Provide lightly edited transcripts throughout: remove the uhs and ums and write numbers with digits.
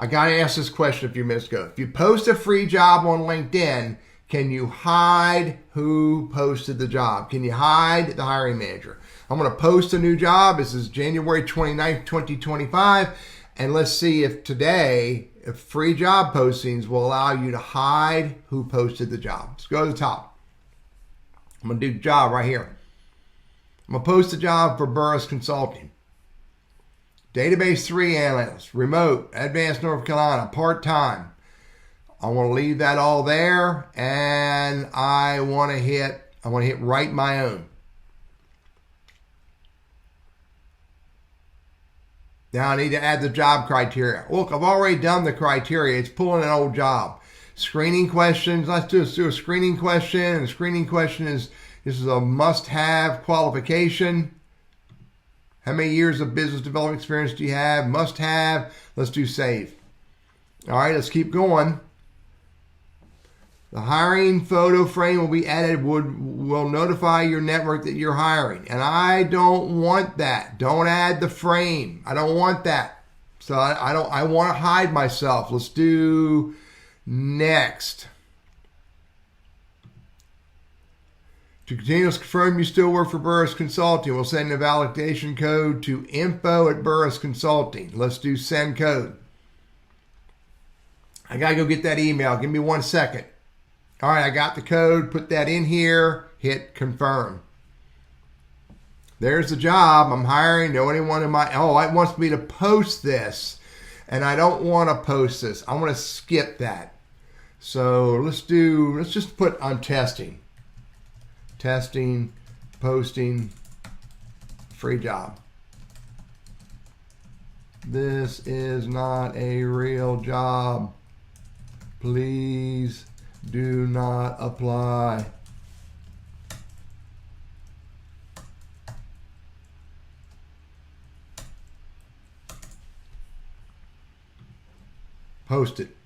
I got to ask this question a few minutes ago. If you post a free job on LinkedIn, can you hide who posted the job? Can you hide the hiring manager? I'm going to post a new job. This is January 29th, 2025. And let's see if today, if free job postings will allow you to hide who posted the job. Let's go to the top. I'm going to do the job right here. I'm going to post a job for Burris Consulting. Database 3 analyst, remote, Advanced North Carolina, part-time. I want to leave that all there, and I want to hit write my own. Now I need to add the job criteria. Look, I've already done the criteria. It's pulling an old job. Screening questions. Let's do a screening question. And the screening question is, this is a must-have qualification. How many years of business development experience do you have? Must have. Let's do save. All right, let's keep going. The hiring photo frame will be added, will notify your network that you're hiring. And I don't want that. Don't add the frame. I don't want that. So I want to hide myself. Let's do next. To continue to confirm you still work for Burris Consulting, we'll send a validation code to info@Burris Consulting. Let's do send code. I got to go get that email. Give me 1 second. All right, I got the code. Put that in here. Hit confirm. There's the job. I'm hiring. No anyone in my... Oh, it wants me to post this. And I don't want to post this. I want to skip that. So let's just put on testing. Testing, posting, free job. This is not a real job. Please do not apply. Post it.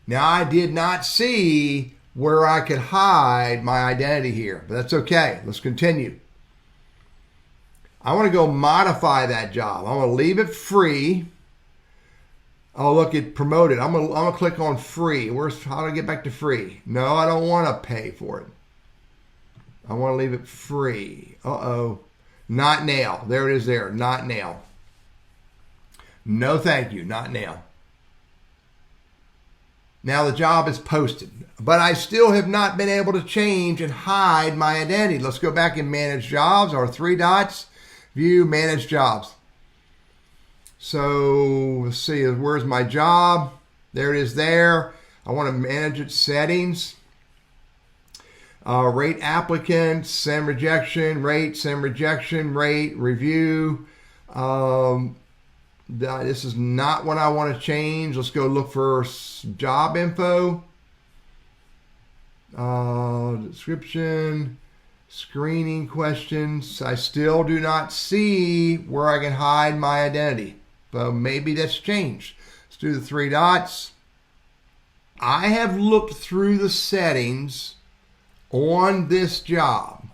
Now I did not see where I could hide my identity here, but that's okay. Let's continue. I want to go modify that job. I want to leave it free. Oh, look, it promoted. I'm gonna click on free. How do I get back to free? No, I don't want to pay for it. I want to leave it free. Uh-oh. Not now. There it is there. Not now. No, thank you. Not now. Now the job is posted, but I still have not been able to change and hide my identity. Let's go back and manage jobs, or 3 dots, view, manage jobs. So let's see, where's my job? There it is there. I want to manage its settings. Rate applicants, send rejection, rate, send rejection, rate, review. This is not what I want to change. Let's go look for job info. Description, screening questions. I still do not see where I can hide my identity. But maybe that's changed. Let's do the 3 dots. I have looked through the settings on this job,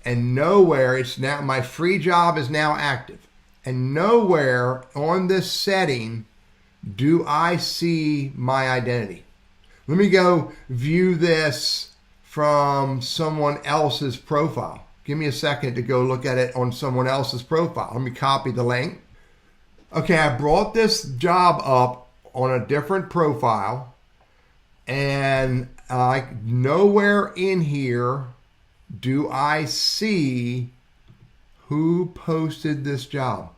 and nowhere it's now, my free job is now active. And nowhere on this setting do I see my identity. Let me go view this from someone else's profile. Give me a second to go look at it on someone else's profile. Let me copy the link. Okay, I brought this job up on a different profile, and nowhere in here do I see who posted this job.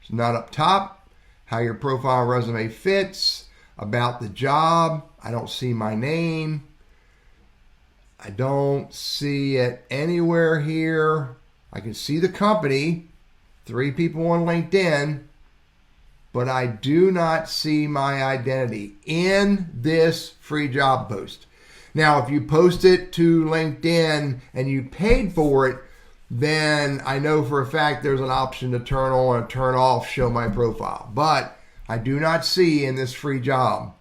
It's not up top. How your profile resume fits. About the job. I don't see my name. I don't see it anywhere here. I can see the company. 3 people on LinkedIn. But I do not see my identity in this free job post. Now, if you post it to LinkedIn and you paid for it, then I know for a fact there's an option to turn on or turn off show my profile. But I do not see in this free job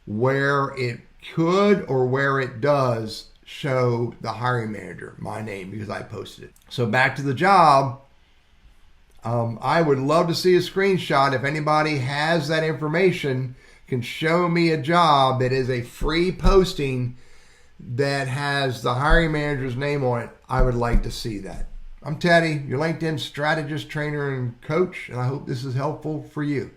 where it could or where it does show the hiring manager, my name, because I posted it. So back to the job. I would love to see a screenshot. If anybody has that information, can show me a job that is a free posting that has the hiring manager's name on it, I would like to see that. I'm Teddy, your LinkedIn strategist, trainer, and coach, and I hope this is helpful for you.